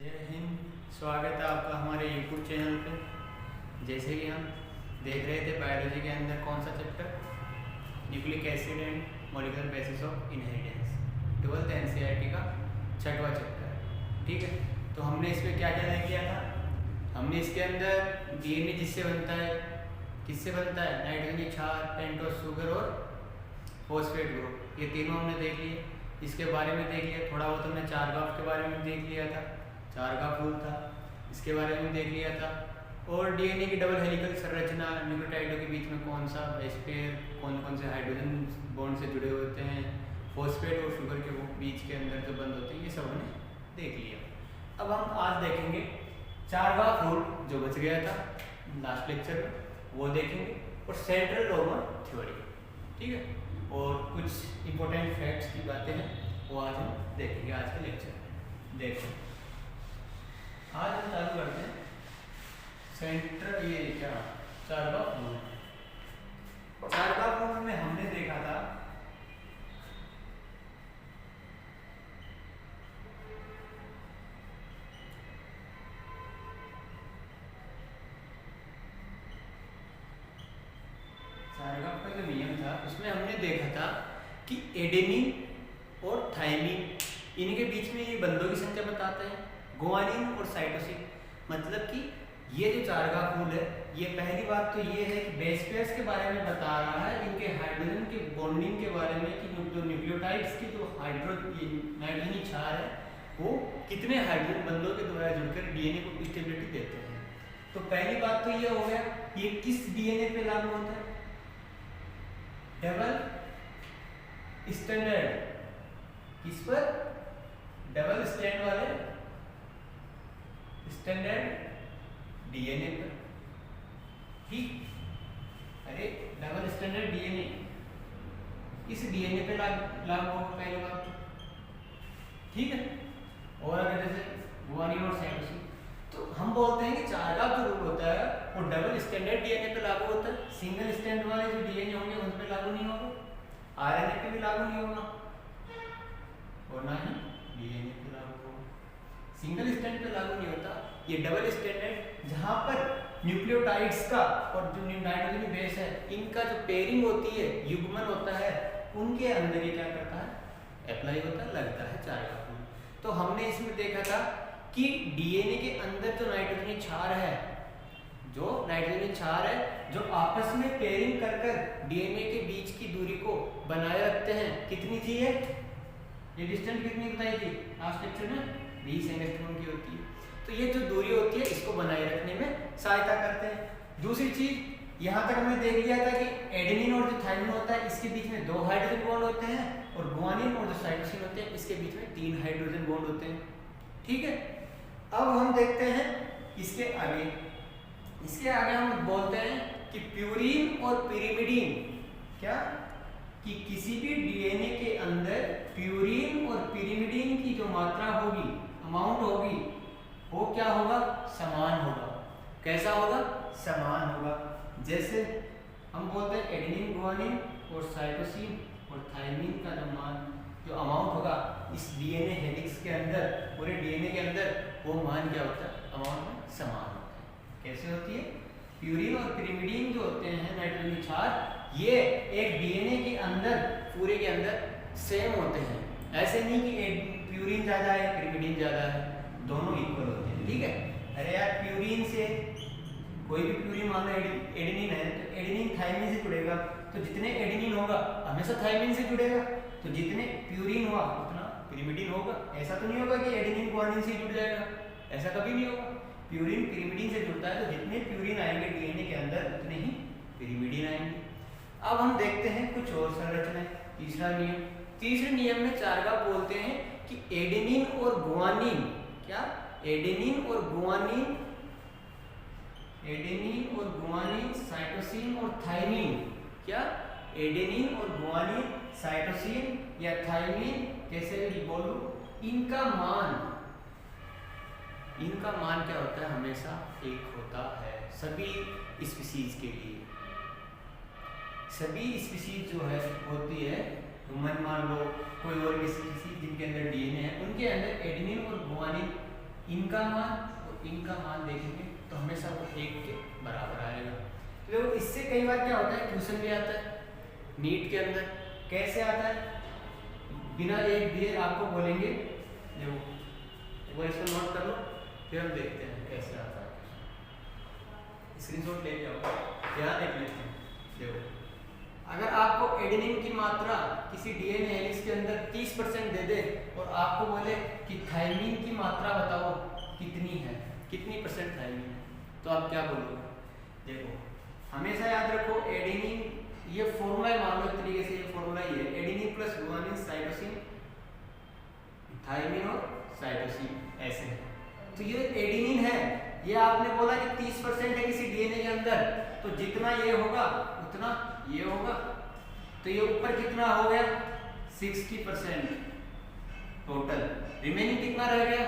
जय हिंद। स्वागत है आपका हमारे यूट्यूब चैनल पे। जैसे कि हम देख रहे थे बायोलॉजी के अंदर कौन सा chapter, nucleic acid and molecular basis of inheritance, 12th NCERT का 6वां चैप्टर है। ठीक है, तो हमने इसमें क्या क्या नहीं किया था। हमने इसके अंदर DNA जिससे बनता है, किससे बनता है, नाइट्रोजन क्षार, पेंटोस शुगर और फॉस्फेट ग्रुप, ये तीनों हमने देख लिए। इसके बारे में देख लिया, थोड़ा बहुत हमने चारगाफ के बारे में देख लिया था, चारगाफ रूल था, इसके बारे में देख लिया था। और DNA की डबल हेलिकल संरचना, न्यूक्लियोटाइडों के बीच में कौन सा बेस पेयर, कौन कौन से हाइड्रोजन बॉन्ड से जुड़े होते हैं, फॉस्फेट और शुगर के बीच के अंदर जो बंद होते हैं, ये सब हमने देख लिया। अब हम आज देखेंगे चारगाफ रूल जो बच गया था लास्ट लेक्चर में, वो देखेंगे, और सेंट्रल डोगमा थ्योरी। ठीक है, और कुछ इंपॉर्टेंट फैक्ट्स की बातें हैं वो आज हम देखेंगे आज के लेक्चर में। देखो आज हम चालू करते हैं सेंट्रल, ये क्या चारगाफ रूल। चारगाफ रूल में हमने देखा था चारगाफ का जो नियम था उसमें हमने देखा था कि एडेनिन और थाइमिन, इनके बीच में ये बंधों की संख्या बताते हैं, गुआनिन और साइटोसिन। मतलब कि ये जो चारगाफ रूल है, ये पहली बात तो ये है कि बेस पेयर्स के बारे में बता रहा है, इनके हाइड्रोजन के बॉन्डिंग के बारे में, कि जो न्यूक्लियोटाइड्स की जो नाइट्रोजन क्षार है वो कितने हाइड्रोजन बंधों के द्वारा जुड़कर DNA को स्टेबिलिटी देते हैं। तो पहली बात तो ये हो गया, ये किस DNA पे लागू होता है, डबल स्टैंडर्ड। किस पर, डबल स्टैंड वाले स्टैंडर्ड DNA पर। ठीक, अरे डबल स्टैंडर्ड DNA, इस DNA पे लागू होगा पहले बात। ठीक है, और अगर जैसे गुआनिन और साइटोसिन, तो हम बोलते हैं कि चारगाफ जो रूल होता है वो डबल स्टैंडर्ड DNA पे लागू होता है। सिंगल स्टैंड वाले जो DNA होंगे उन पे लागू नहीं होगा, RNA पे भी लागू नहीं होगा, और ना ही DNA पे लागू होगा। सिंगल स्टैंड पे लागू नहीं होता, ये डबल स्टैंडर्ड जहां पर न्यूक्लियोटाइड्स का और जो नाइट्रोजन बेस है, इनका जो पेयरिंग होती है, युग्मन होता है, उनके अंदर ये क्या करता है, अप्लाई होता है, लगता है चारगाफ रूल। तो हमने इसमें देखा था कि DNA के अंदर जो नाइट्रोजन क्षार है, जो नाइट्रोजन क्षार है, जो आपस में पेयरिंग कर कर DNA के बीच की दूरी को बनाए रखते हैं। कितनी थी ये डिस्टेंस कितनी बताई थी लास्ट लेक्चर में, 20 एंगस्ट्रॉम की होती है। तो ये जो दूरी होती है इसको बनाए रखने में सहायता करते हैं। दूसरी चीज, यहाँ तक हमने देख लिया था कि एडेनिन और जो थाइमिन होता है, इसके बीच में 2 हाइड्रोजन बॉन्ड होते हैं, और गुआनिन और जो साइटोसिन होते हैं, इसके बीच में 3 हाइड्रोजन बॉन्ड होते हैं। ठीक है, अब हम देखते हैं इसके आगे। इसके आगे हम बोलते हैं कि प्यूरीन और पिरिमिडीन, क्या, कि किसी भी DNA के अंदर प्यूरीन और पिरिमिडीन की जो मात्रा होगी, अमाउंट होगी, वो क्या होगा, समान होगा। कैसा होगा, समान होगा। जैसे हम बोलते हैं एडेनिन, गुआनिन और साइटोसिन और थाइमिन का जो मान, जो अमाउंट होगा इस DNA हेलिक्स के अंदर, पूरे DNA के अंदर, वो मान क्या होता है, अमाउंट में समान होता है। कैसे होती है, प्यूरीन और पिरिमिडीन जो होते हैं नाइट्रोजन क्षार, ये एक DNA के अंदर, पूरे के अंदर सेम होते हैं। ऐसे नहीं कि प्यूरीन ज्यादा है पिरिमिडीन ज्यादा है, दोनों इक्वल होते हैं। ठीक है, अरे यार प्यूरीन से कोई भी प्यूरीन मान लो एडेनिन है, तो एडेनिन थाइमिन से जुड़ेगा, तो जितने एडेनिन होगा हमेशा थाइमिन से जुड़ेगा, तो जितने प्यूरीन हुआ उतना पिरिमिडीन होगा। ऐसा तो नहीं होगा कि एडेनिन गुआनिन से जुड़ जाएगा, ऐसा कभी नहीं होगा। प्यूरीन पिरिमिडीन से जुड़ता है, तो जितने प्यूरीन आएंगे DNA के अंदर उतने ही पिरिमिडीन आएंगे। अब हम देखते हैं कुछ और संरचनाएं। तीसरा नियम, तीसरे नियम में चारगाफ बोलते हैं कि एडेनिन और गुआनिन, क्या, एडेनिन और गुआनिन, एडेनिन और गुआनिन, साइटोसिन और थाइमिन, क्या, एडेनिन और गुआनिन, साइटोसिन या थाइमिन, कैसे भी बोलो, इनका मान क्या होता है, हमेशा एक होता है सभी स्पीशीज के लिए। सभी स्पीशीज जो है होती है, ह्यूमन मान लो, कोई और भी स्पीशीज जिनके अंदर DNA है, उनके अंदर एडेनिन और गुआनिन इनका मान और इनका मान देखेंगे तो हमेशा वो 1 के बराबर आएगा। तो इससे कई बार क्या होता है, क्वेश्चन भी आता है नीट के अंदर। कैसे आता है, बिना एक दिए आपको बोलेंगे, देखो एक बार इसको नोट कर लो, फिर हम देखते हैं कैसे आता है। स्क्रीनशॉट ले जाओ, यहाँ देख लेते हैं। देखो अगर आपको एडेनिन की मात्रा किसी डीएनए हेलिक्स के अंदर 30% दे दे और आपको बोले कि थायमिन की मात्रा बताओ कितनी है, कितनी परसेंट थायमिन है, तो आप क्या बोलोगे? देखो हमेशा याद रखो एडेनिन, ये फॉर्मूला है, मान लो एक तरीके से ये फॉर्मूला ही है, adenine plus guanine cytosine thymine और साइटोसिन ऐसे है। तो ये एडेनिन है, ये आपने बोला कि 30% है किसी डीएनए के अंदर, तो जितना ये होगा उतना ये होगा, तो ये ऊपर कितना हो गया 60% टोटल, रिमेनिंग कितना रह गया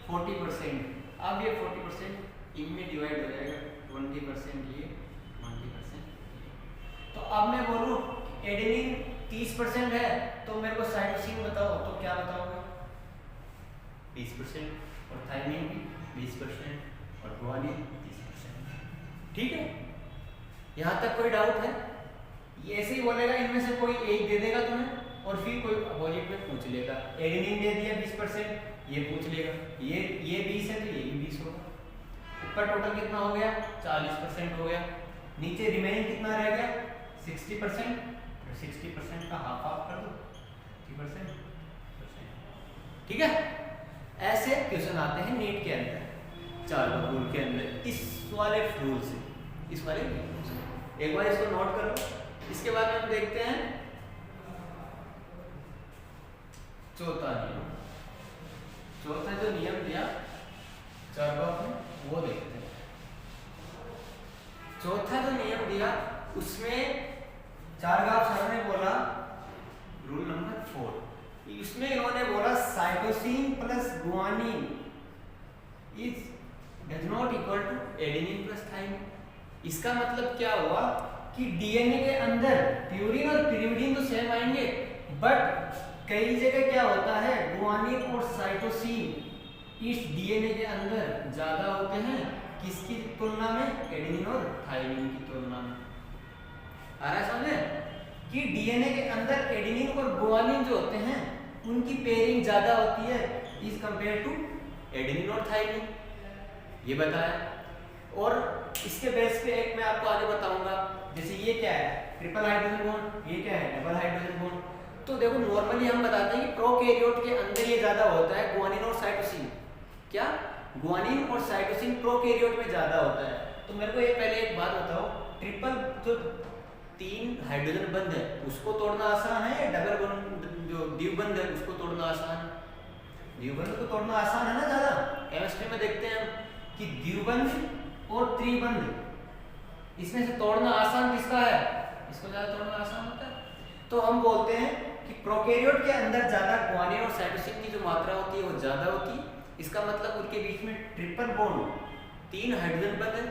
40%। अब ये 40% इनमें डिवाइड हो जाएगा, 20% ये 20%। तो अब मैं बोलूं एडेनिन 30% है तो मेरे को साइटोसिन बताओ, तो क्या बताओगे? 20% और थायमिन भी 20% और गुआनिन 30%। ठीक है, यहाँ तक कोई डाउट है? ये ऐसे ही बोलेगा, इनमें से कोई एक दे देगा तुम्हें और फिर कोई अपोजिट में पूछ लेगा। एडेनिन दे दिया 20%, ये पूछ लेगा ये 20 है तो ये भी 20 होगा। ऊपर टोटल कितना हो गया 40% हो गया, नीचे रिमेनिंग कितना रह गया 60%, तो 60% का हाफ हाफ कर दो 30%। ठीक है, ऐसे क्वेश्चन आते हैं नीट के अंदर, चार्ल्स रूल के अंदर, इस वाले रूल से, इस वाले रूल से। एक बार इसको नोट कर लो। इसके बाद हम देखते हैं चौथा नियम। चौथा जो नियम दिया चार्ल्स ने वो देखते हैं। चौथा जो नियम दिया उसमें चार्ल्स सर ने बोला रूल नंबर 4, इसमें इन्होंने बोला cytosine plus guanine is does not equal to adenine plus thymine. इसका मतलब क्या हुआ कि डीएनए के अंदर प्यूरिन और पिरिमिडिन तो सेम आएंगे, बट कई जगह क्या होता है गुआनिन और साइटोसिन इस डीएनए के अंदर ज्यादा होते हैं किसकी तुलना में? एडेनिन और थायमिन की तुलना में। आ रहा है समझ कि डीएनए के अंदर एडेनिन और गुआनिन जो होते हैं उनकी पेयरिंग ज्यादा होती है इज कंपेयर टू एडेनिन और थायमिन, ये बताया। और इसके बेस पे एक मैं आपको आगे बताऊंगा, जैसे ये क्या है ट्रिपल हाइड्रोजन बॉन्ड, ये क्या है डबल हाइड्रोजन बॉन्ड। तो देखो नॉर्मली हम बताते हैं कि प्रोकैरियोट के अंदर ये ज्यादा होता है गुआनिन और साइटोसिन। क्या? गुआनिन और साइटोसिन प्रोकैरियोट में ज्यादा होता है। तो मेरे को ये पहले एक बात बताओ, ट्रिपल जो 3 हाइड्रोजन बंध है उसको तोड़ना आसान है या डबल बंध जो द्विबंध है उसको तोड़ना आसान है? द्विबंध को तोड़ना आसान है ना ज्यादा। केमिस्ट्री में देखते हैं कि द्विबंध और त्रिबंध इसमें से तोड़ना आसान किसका है? इसको ज्यादा तोड़ना आसान होता है। तो हम बोलते हैं कि प्रोकैरियोट के अंदर ज्यादा गुआनिन और साइटोसिन की जो मात्रा होती है वो ज्यादा होती है। इसका मतलब उनके बीच में ट्रिपल बॉन्ड 3 हाइड्रोजन बंध है।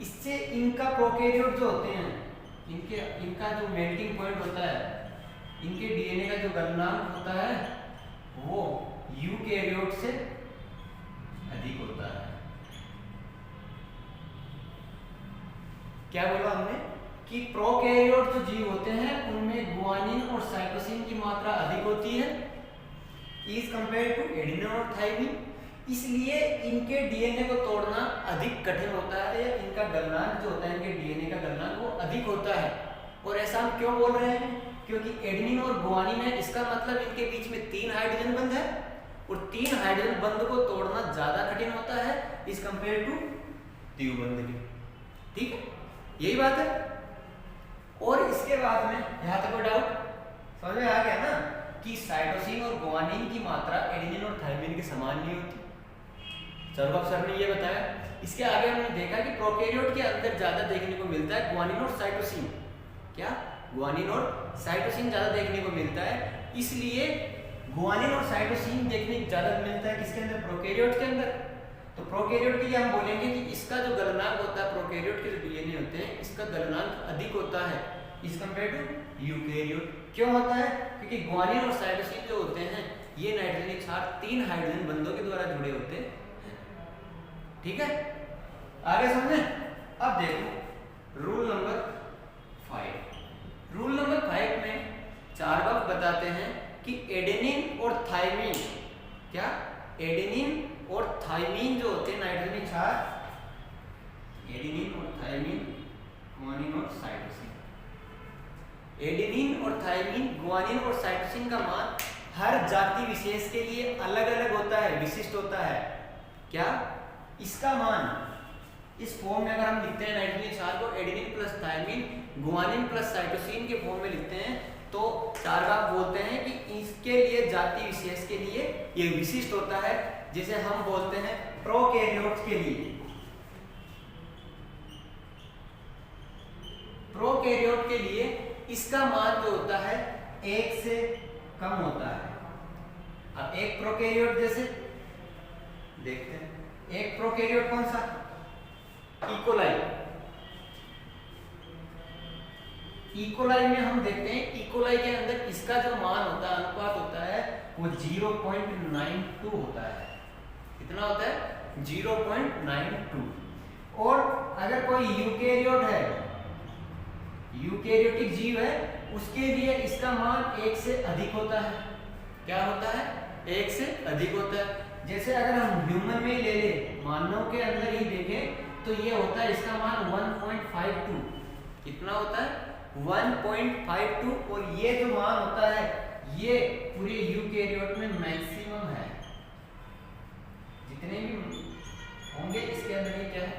इससे इनका प्रोकैरियोट जो होते हैं इनका जो मेल्टिंग पॉइंट होता है, इनके डीएनए का जो गलनांक होता है वो यूकैरियोट से अधिक होता है। क्या बोला हमने कि प्रोकैरियोट जो जीव होते हैं उनमें गुआनिन और साइटोसिन की मात्रा अधिक होती है इज कंपेयर टू एडेनिन और थायमिन। इसलिए इनके डीएनए को तोड़ना अधिक कठिन होता है, या इनका गलनांक जो होता है इनके डीएनए का गलनांक वो अधिक होता है। और ऐसा हम क्यों बोल रहे हैं? क्योंकि एडेनिन और गुआनिन है, इसका मतलब इनके बीच में 3 हाइड्रोजन बंध है और 3 हाइड्रोजन बंध को तोड़ना ज्यादा कठिन होता है इज कंपेयर टू द्विबंध के। ठीक है, यही बात है। और इसके बाद में यहाँ तक कोई डाउट समझ में आ गया ना कि साइटोसिन और गुआनिन की मात्रा एडेनिन और थायमिन के समान नहीं होती। चार्ल्स सर ने ये बताया। इसके आगे हमने देखा कि प्रोकैरियोट के अंदर ज्यादा देखने को मिलता है गुआनिन और साइटोसिन। क्या? गुआनिन और साइटोसिन ज्यादा देखने को मिलता है, इसलिए गुआनिन और साइटोसिन देखने को ज्यादा मिलता है किसके अंदर? प्रोकैरियोट के अंदर। तो प्रोकैरियोट के लिए हम बोलेंगे कि इसका जो गलनांक होता है, प्रोकैरियोट के जो डीएनए होते हैं इसका गलनांक अधिक होता है इज कंपेयर टू यूकैरियोट। क्यों होता है? क्योंकि गुआनिन और साइटोसिन जो होते हैं ये नाइट्रोजन क्षार 3 हाइड्रोजन बंधों के द्वारा जुड़े होते हैं ठीक है, आगे समझे। अब देखो रूल नंबर 5। रूल नंबर 5 में चार्गाफ बताते हैं कि एडेनिन और थायमिन, क्या एडेनिन और थायमिन जो होते हैं नाइट्रोजन क्षार, एडेनिन और थायमिन, गुआनिन और साइटोसिन, एडेनिन और थायमिन, गुआनिन और साइटोसिन का मान हर जाति विशेष के लिए अलग अलग होता है, विशिष्ट होता है। क्या इसका मान इस फॉर्म में अगर हम लिखते हैं नाइट्रोजन क्षार को adenine plus thymine, guanine plus cytosine के फॉर्म में लिखते हैं, तो चार्गाफ बोलते हैं कि इसके लिए जाति विशेष के लिए ये विशिष्ट होता है। जिसे हम बोलते हैं प्रोकैरियोट्स के लिए, प्रोकैरियोट के लिए इसका मान जो होता है 1 से कम होता है। अब एक प्रोकैरियोट जैसे देखते हैं, एक प्रोकैरियोट कौन सा, इकोलाई। इकोलाई में हम देखते हैं, इकोलाई के अंदर इसका जो मान होता है, अनुपात होता है, वो 0.92 होता है। कितना होता है, 0.92। और अगर कोई यूकेरियोट है, यूकेरियोटिक जीव है, उसके लिए इसका मान 1 से अधिक होता है। क्या होता है, 1 से अधिक होता है। जैसे अगर हम ह्यूमन में ले ले, मानव के अंदर ही देखें, तो ये होता है इसका मान 1.52। कितना होता है, 1.52। और ये जो मान होता है ये पूरे यूकेरियोट में मैक्सिमम है। जितने भी होंगे इसके अंदर ये क्या है,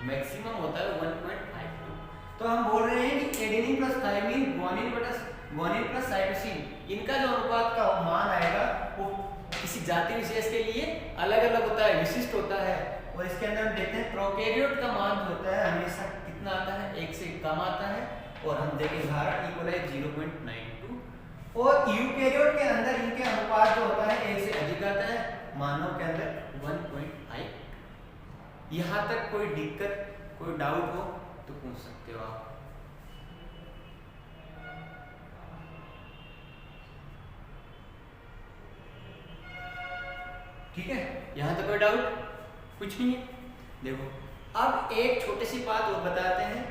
मैक्सिमम होता है 1.52। तो हम बोल रहे हैं कि adenine plus thymine, guanine plus cytosine, इनका जो अनुपात का मान आएगा वो किसी जाति विशेष के लिए अलग अलग होता है, विशिष्ट होता है। और इसके अंदर हम देखते हैं प्रोकैरियोट का मान जो होता है हमेशा कितना आता है, 1 से कम आता है। और हम देखें उदाहरण इकोलाई 0.92, और यूकेरियोट के अंदर इनके अनुपात जो होता है 1 से अधिक आता है, मानव के अंदर 1.5। यहाँ तक कोई दिक्कत, कोई डाउट हो तो पूछ सकते हो आप। ठीक है, यहां तक कोई डाउट कुछ नहीं है। देखो अब एक छोटी सी बात और बताते हैं।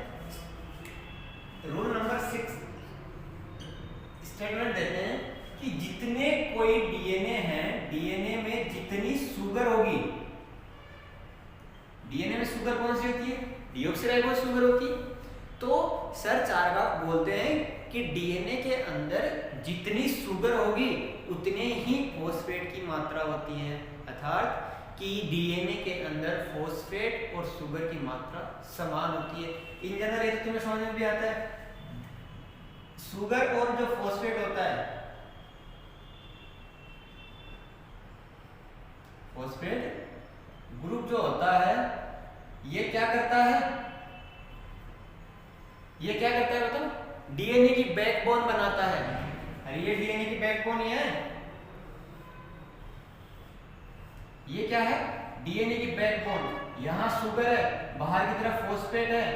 रूल नंबर 6 स्टेटमेंट देते हैं कि जितने कोई डीएनए हैं, डीएनए में जितनी शुगर होगी, डीएनए में शुगर कौन सी होती है, डीऑक्सीराइबोज शुगर होती है। तो सर चार्गाफ बोलते हैं कि डीएनए के अंदर जितनी शुगर होगी उतने ही फॉस्फेट की मात्रा होती है। अर्थात कि डीएनए के अंदर फॉस्फेट और शुगर की मात्रा समान होती है। इन जनरल ये तुम्हें समझ में भी आता है, शुगर और जो फॉस्फेट होता है, फॉस्फेट ग्रुप जो होता है ये क्या करता है, ये क्या करता है बताओ, डीएनए की बैकबोन बनाता है। अरे ये डीएनए की बैकबोन ही है, ये क्या है, डीएनए की बैकबोन। यहाँ शुगर है, बाहर की तरफ फॉस्फेट है,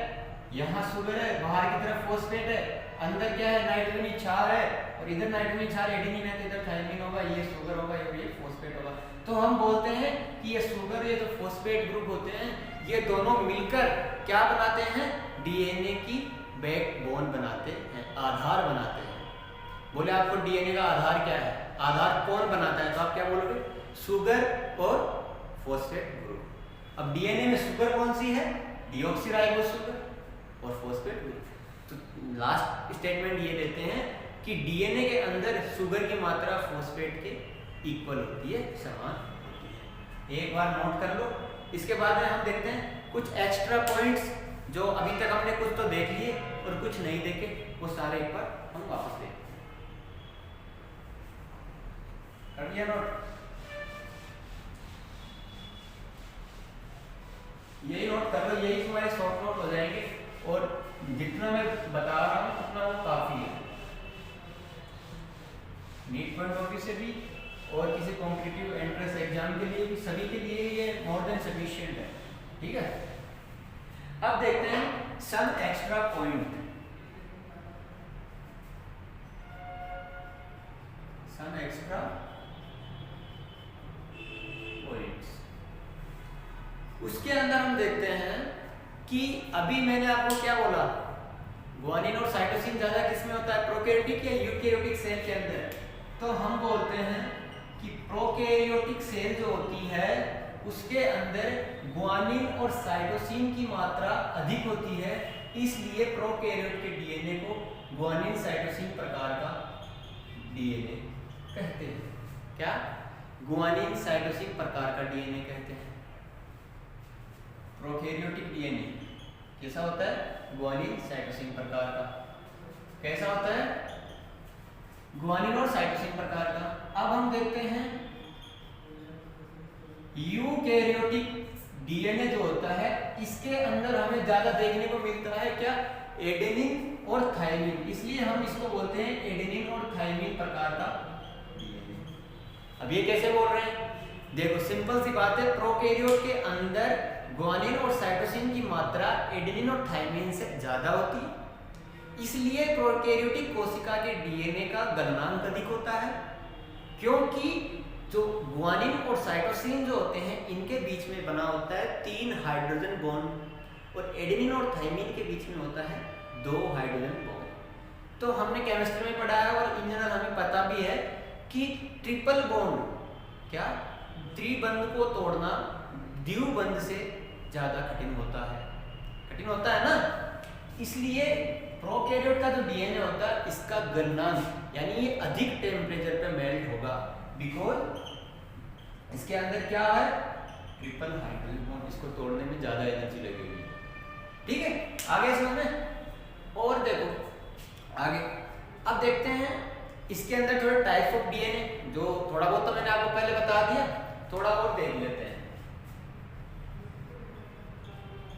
यहाँ शुगर है, बाहर की तरफ फॉस्फेट है, अंदर क्या है, नाइट्रोजन क्षार है, और इधर नाइट्रोजन क्षार एडेनिन है तो इधर थायमिन होगा, ये शुगर होगा, ये फॉस्फेट होगा। तो हम बोलते हैं कि ये शुगर, ये जो फॉस्फेट ग्रुप होते हैं, ये दोनों मिलकर क्या बनाते हैं, डीएनए की बैकबोन बनाते हैं, आधार बनाते हैं। बोले आपको डीएनए का आधार क्या है, आधार कौन बनाता है, तो आप क्या बोलोगे, शुगर और फॉस्फेट ग्रुप। अब डीएनए में शुगर कौन सी है, डीऑक्सीराइबोज शुगर और फॉस्फेट ग्रुप। तो लास्ट स्टेटमेंट ये देते हैं कि डीएनए के अंदर शुगर की मात्रा फॉस्फेट के इक्वल होती है, समान होती है। एक बार नोट कर लो। इसके बाद में हम देखते हैं कुछ एक्स्ट्रा पॉइंट्स जो अभी तक हमने कुछ तो देख लिए और कुछ नहीं देखे, वो सारे एक बार हम वापस देखते हैं। कर लिया नोट, यही नोट कर लो, यही तुम्हारे शॉर्ट नोट हो जाएंगे। और जितना मैं बता रहा हूँ उतना वो काफी है, नीट पॉइंट ऑफ व्यू से भी और किसी कॉम्पिटिटिव एंट्रेंस एग्जाम के लिए भी, सभी के लिए ये मोर देन सफिशिएंट है। ठीक है, अब देखते हैं some extra point, some extra points. उसके अंदर हम देखते हैं कि अभी मैंने आपको क्या बोला, ग्वानिन और साइटोसिन ज्यादा किसमें होता है, प्रोकैरियोटिक या यूकैरियोटिक सेल के अंदर। तो हम बोलते हैं कि प्रोकैरियोटिक सेल जो होती है उसके अंदर ग्वानिन और साइटोसिन की मात्रा अधिक होती है, इसलिए प्रोकैरियोट के डीएनए को ग्वानिन साइटोसिन प्रकार का डीएनए कहते हैं। क्या? ग्वानिन साइटोसिन प्रकार का डीएनए कहते हैं। प्रोकैरियोटिक डीएनए कैसा होता है? ग्वानिन साइटोसिन प्रकार का। कैसा होता है? ग्वानिन और साइटोसिन प्रकार का। अब हम देखते हैं यूकैरियोटिक डीएनए जो होता है इसके अंदर हमें ज्यादा देखने को मिलता है क्या? एडेनिन और थायमिन, इसलिए हम इसको बोलते हैं एडेनिन और थायमिन प्रकार का डीएनए। अब ये कैसे बोल रहे हैं? देखो सिंपल सी बात है, प्रोकैरियोट के अंदर ग्वानिन और साइटोसिन की मात्रा एडेनिन और थायमिन से ज्यादा होती है, इसलिए प्रोकैरियोटिक कोशिका के डीएनए का गलनांक अधिक होता है, क्योंकि जो ग्वानिन और साइटोसिन जो होते हैं इनके बीच में बना होता है 3 हाइड्रोजन बॉन्ड और एडेनिन और थायमिन के बीच में होता है 2 हाइड्रोजन बॉन्ड। तो हमने केमिस्ट्री में पढ़ा है और इन जनरल हमें पता भी है कि ट्रिपल बॉन्ड क्या त्रिबंध को तोड़ना द्विबंध से ज्यादा कठिन होता है ना। इसलिए प्रोकैरियोट का जो डीएनए होता है इसका गलनांक यानी ये अधिक टेम्परेचर पे मेल्ट होगा, बिकॉज इसके अंदर क्या है? ट्रिपल हाइड्रोजन बॉन्ड, इसको तोड़ने में ज्यादा एनर्जी लगेगी। ठीक है, आगे समझ में। और देखो आगे अब देखते हैं इसके अंदर थोड़े टाइप्स ऑफ डीएनए, जो थोड़ा बहुत तो मैंने आपको पहले बता दिया, थोड़ा और देख लेते हैं।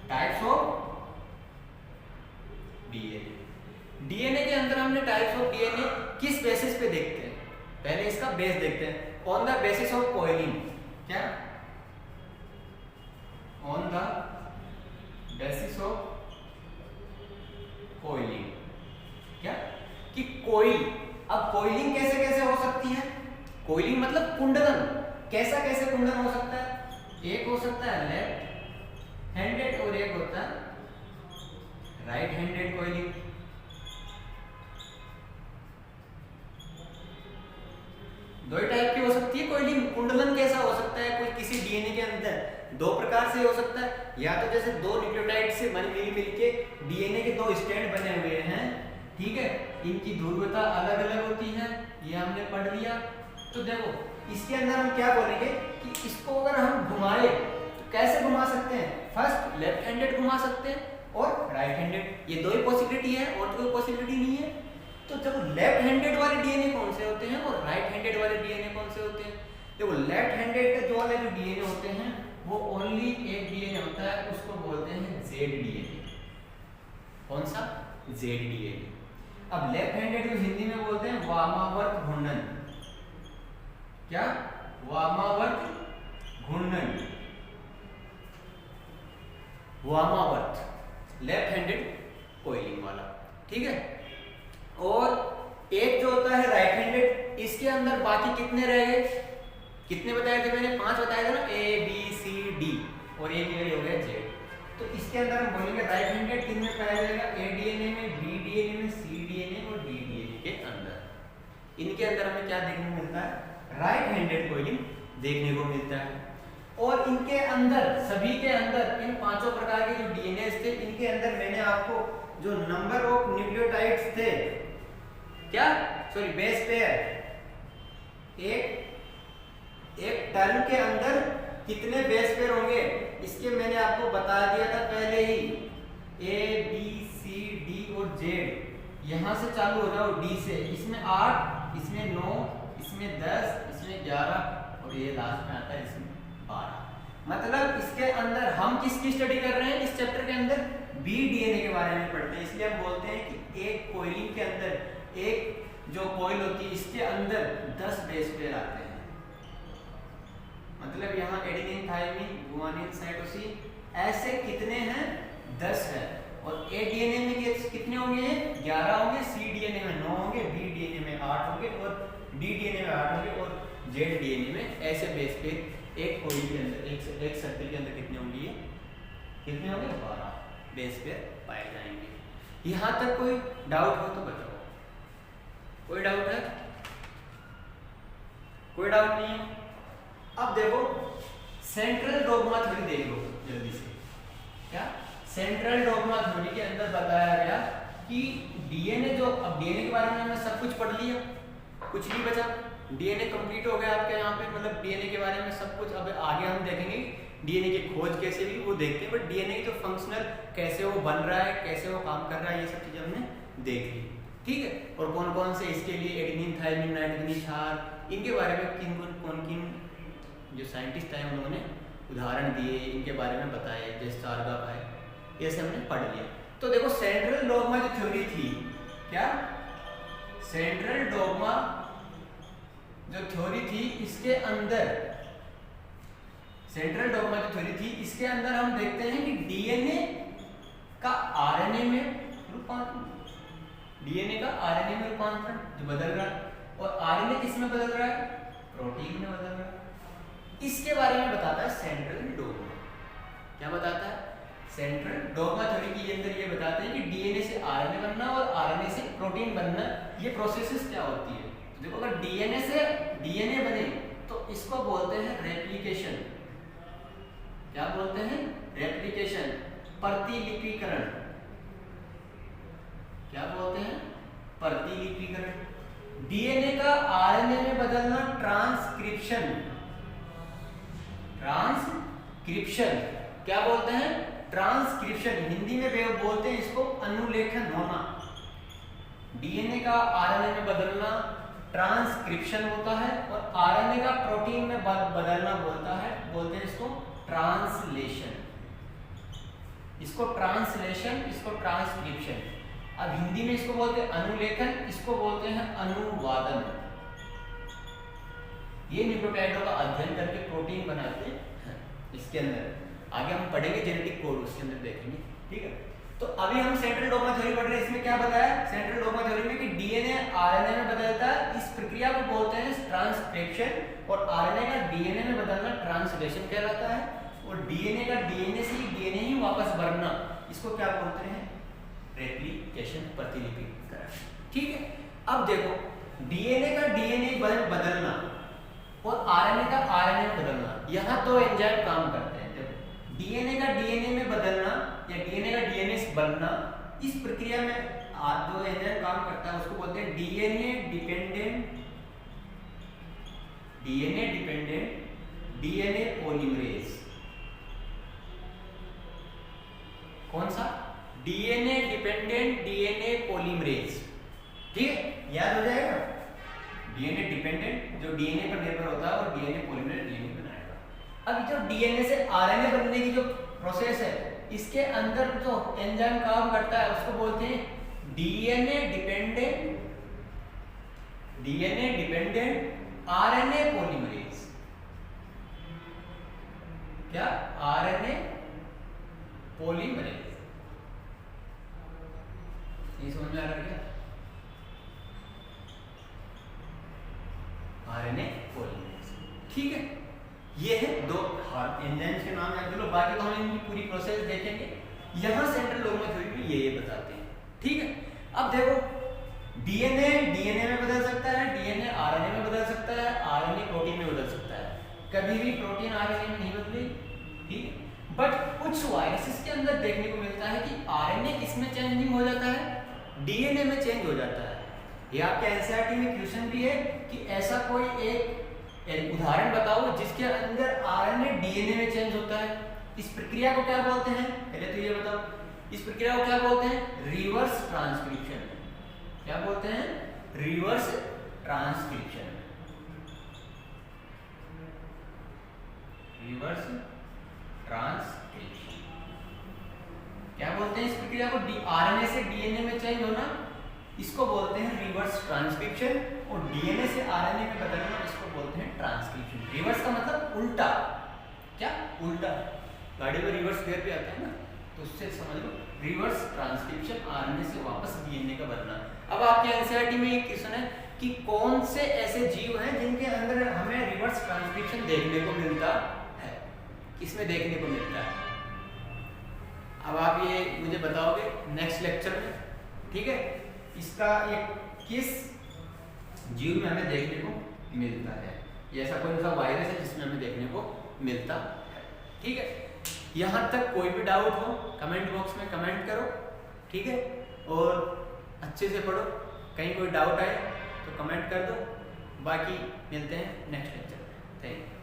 Types of DNA. डीएनए के अंदर हमने टाइप्स ऑफ डीएनए किस बेसिस पे देखते हैं? पहले इसका बेस देखते हैं। On the basis of coiling. क्या? On the basis of coiling. क्या? कि कोइल, अब कोइलिंग कैसे कैसे हो सकती है? कोइलिंग मतलब कुंडलन। कैसा कैसे कुंडलन हो सकता है? एक हो सकता है लेफ्ट हैंडेड और एक होता है राइट हैंडेड कोइलिंग। दो ही टाइप की हो सकती है कोइलिंग। कुंडलन कैसा हो सकता है? कोई किसी डीएनए के अंदर दो प्रकार से हो सकता है, या तो जैसे दो न्यूक्लियोटाइड से मिल के डीएनए के दो स्ट्रैंड बने हुए हैं, ठीक है, इनकी ध्रुवता अलग अलग होती है, ये हमने पढ़ लिया। तो देखो इसके अंदर हम क्या बोलेंगे कि इसको अगर हम घुमाए तो कैसे घुमा सकते हैं? फर्स्ट लेफ्ट हैंडेड घुमा सकते हैं और राइट हैंडेड, ये दो ही पॉसिबिलिटी है और कोई पॉसिबिलिटी नहीं है। तो जब लेफ्ट हैंडेड वाले डीएनए कौन से होते हैं और राइट हैंडेड वाले डीएनए कौन से होते हैं? देखो लेफ्ट हैंडेड के जो वाले जो डीएनए होते हैं वो ओनली एक डीएनए होता है, उसको बोलते हैं जेड डीएनए। कौन सा? Z DNA. अब लेफ्ट हैंडेड को हिंदी में बोलते हैं वामावर्त घूर्णन। क्या? वामावर्त घूर्णन। वामावर्त लेफ्ट हैंडेड कोइलिंग वाला, ठीक है। और एक जो होता है राइट हैंडेड, इसके अंदर बाकी कितने रह गए? कितने बताए थे मैंने? 5 बताए थे ना, ए बी सी डी, और एक ये हो गया जेड। तो इसके अंदर हम बोलेंगे राइट हैंडेड किन में पाया जाएगा? ए डीएनए में, बी डीएनए में, सी डीएनए और डी डीएनए के अंदर। इनके अंदर हमें क्या देखने को मिलता है? राइट हैंडेड कोइलिंग देखने को मिलता है। और इनके अंदर, सभी के अंदर, इन पांचों प्रकार के जो डीएनए थे, इनके अंदर मैंने आपको जो नंबर ऑफ न्यूक्लियोटाइड्स थे, क्या सॉरी बेस पेयर, एक टर्न के अंदर कितने बेस पेयर होंगे इसके मैंने आपको बता दिया था पहले ही। ए बी सी डी और जेड, यहां से चालू हो जाओ डी से, इसमें 8, इसमें 9, इसमें 10, इसमें 11 और ये लास्ट में आता है इसमें 12। मतलब इसके अंदर हम किसकी स्टडी कर रहे हैं? इस चैप्टर के अंदर बी डीएनए के बारे में पढ़ते हैं। इसलिए हम बोलते हैं कि एक कोइलिंग के अंदर, एक जो कोइल होती है इसके अंदर 10 बेस पेयर आते हैं। मतलब यहाँ एडेनिन, थायमिन, गुआनिन, साइटोसिन ऐसे कितने हैं? 10 है। और ए डीएनए में कितने होंगे? 11 होंगे, सी डीएनए में 9 होंगे, बी डीएनए में 8 होंगे और डी डीएनए में 8 होंगे और जेड डीएनए में ऐसे बेस पे एक कोई के अंदर एक सर्कल के अंदर कितने होंगे, ये कितने होंगे, 12 बेस पेयर पाए जाएंगे। यहाँ तक कोई डाउट हो तो बताओ, कोई डाउट है? कोई डाउट नहीं है। अब देखो सेंट्रल डोग्मा थ्योरी देख लो जल्दी से। क्या सेंट्रल डोग्मा थ्योरी के अंदर बताया गया कि डीएनए जो, अब डीएनए के बारे में हमने सब कुछ पढ़ लिया, कुछ नहीं बचा, डीएनए कंप्लीट हो गया आपके यहाँ पे, मतलब डीएनए के बारे में सब कुछ। अब आगे हम देखेंगे डीएनए की खोज कैसे हुई वो देखते हैं, बट डीएनए की जो फंक्शनल कैसे वो बन रहा है, कैसे वो काम कर रहा है, ये सब चीजें हमने देख ली, ठीक है। और कौन कौन से इसके लिए एडेनिन, थायमिन, नाइट्रोजन, क्षार, इनके बारे में कौन किन जो साइंटिस्ट हैं उन्होंने उदाहरण दिए, इनके बारे में बताया, जैसे चार्गाफ है, ये सब हमने पढ़ लिया। तो देखो सेंट्रल डोग्मा जो थ्योरी थी, क्या सेंट्रल डोग्मा जो थ्योरी थी, इसके अंदर सेंट्रल डोग्मा जो थ्योरी थी, इसके अंदर हम देखते हैं कि डीएनए का आरएनए में रूपांतरण, डीएनए का आरएनए में रूपांतरण जो बदल रहा है, और आरएनए किस में बदल रहा है, प्रोटीन में बदल रहा है। इसके बारे में बताता है सेंट्रल डोग्मा। क्या बताता है? सेंट्रल डोग्मा थ्योरी के अंदर ये बताते हैं कि डीएनए से आरएनए बनना और आरएनए से प्रोटीन बनना, ये प्रोसेसेस क्या होती है। तो देखो अगर डीएनए से डीएनए बने तो इसको बोलते हैं रेप्लिकेशन। क्या बोलते हैं? रेप्लिकेशन, प्रतिलिपिकरण। क्या बोलते हैं? प्रतिलिपिकरण। डीएनए का आरएनए में बदलना ट्रांसक्रिप्शन। ट्रांसक्रिप्शन क्या बोलते हैं? ट्रांसक्रिप्शन। हिंदी में बोलते हैं इसको अनुलेखन होना। डीएनए का आरएनए में बदलना ट्रांसक्रिप्शन होता है, और आरएनए का प्रोटीन में बदलना बोलते हैं इसको ट्रांसलेशन। इसको ट्रांसलेशन, इसको ट्रांसक्रिप्शन। अब हिंदी में इसको बोलते हैं अनुलेखन, इसको बोलते हैं अनुवादन। ये न्यूक्लियोटाइडों का अध्ययन करके प्रोटीन बनाते हैं इसके अंदर। आगे हम पढ़ेंगे जेनेटिक कोड, उसके अंदर देखेंगे, ठीक है। तो अभी हम सेंट्रल डोग्मा थ्योरी पढ़ रहे हैं। इसमें क्या बताया सेंट्रल डोग्मा थ्योरी में कि डीएनए आरएनए में बदलता है, इस प्रक्रिया को बोलते हैं ट्रांसक्रिप्शन, और आरएनए का डीएनए में बदलना ट्रांसलेशन कहलाता है, और डीएनए का डीएनए से डीएनए ही वापस बढ़ना, इसको क्या बोलते हैं? रेप्लिकेशन, प्रतिलिपिकरण, ठीक है। अब देखो डीएनए का डीएनए बदलना और आरएनए का आरएनए में बदलना, यहाँ दो एंजाइम काम करते हैं। डीएनए का डीएनए में बदलना या डीएनए का डीएनए से बनना, इस प्रक्रिया में दो एंजाइम काम करता है, उसको बोलते हैं डीएनए डिपेंडेंट डीएनए पॉलीमरेज। कौन सा? डीएनए डिपेंडेंट डीएनए पॉलीमरेज, ठीक है, याद हो जाएगा। डीएनए डिपेंडेंट जो डीएनए पर निर्भर होता है, और डीएनए पॉलीमरेज डीएनए बनाएगा। अब जो डीएनए से आरएनए बनने की जो प्रोसेस है, इसके अंदर जो एंजाइम काम करता है उसको बोलते हैं डीएनए डिपेंडेंट आरएनए पॉलीमरेज। क्या? RNA polymerase. ये समझ में आ रहा है क्या? आरएनए पॉलीमरेज, ठीक है। ये है दो एंजाइम्स के नाम याद कर लो, बाकी तो हम इनकी पूरी प्रोसेस देखेंगे। यहाँ सेंट्रल डोग्मा थ्योरी में ये बताते हैं, ठीक है। अब देखो डीएनए में बदल सकता है, डीएनए आरएनए में बदल सकता है, आरएनए प्रोटीन में बदल सकता है। कभी भी प्रोटीन आरएनए में नहीं बदलेगी, ठीक है। बट कुछ वायरसेस के अंदर देखने को मिलता है कि आरएनए किसमें चेंजिंग हो जाता है? डीएनए में चेंज हो जाता है। ये आपके एनसीईआरटी में क्वेश्चन भी है कि ऐसा कोई एक उदाहरण बताओ जिसके अंदर आरएनए डीएनए में चेंज होता है। इस प्रक्रिया को क्या बोलते हैं? पहले तो ये बताओ, इस प्रक्रिया को क्या बोलते हैं? Reverse transcription. क्या बोलते हैं? Reverse transcription. रिवर्स ट्रांसक्रिप्शन क्या बोलते हैं इस प्रक्रिया को? आरएनए से डीएनए में चेंज होना, इसको बोलते हैं रिवर्स ट्रांसक्रिप्शन, और डीएनए से आरएनए में बदलना, इसको बोलते हैं ट्रांसक्रिप्शन। रिवर्स का मतलब उल्टा। क्या? उल्टा। गाड़ी में रिवर्स गियर पे आता है ना, तो उससे समझ लो रिवर्स ट्रांसक्रिप्शन, आरएनए से वापस डीएनए का बनना। अब आपके एनसीईआरटी में एक क्वेश्चन है कि कौन से ऐसे जीव हैं जिनके अंदर हमें रिवर्स ट्रांसक्रिप्शन देखने को मिलता है। किसमें देखने को मिलता है? अब आप ये मुझे बताओगे नेक्स्ट लेक्चर में, ठीक है? इसका ये किस जीव में हमें देखने को मिलता है, ये ऐसा कौन सा वायरस है जिसमें हमें देखने को मिलता है, ठीक है? यहाँ तक कोई भी डाउट हो कमेंट बॉक्स में कमेंट करो, ठीक है? और अच्छे से पढ़ो, कहीं कोई डाउट आए तो कमेंट कर दो। बाकी मिलते हैं नेक्स्ट लेक्चर में। Thank you.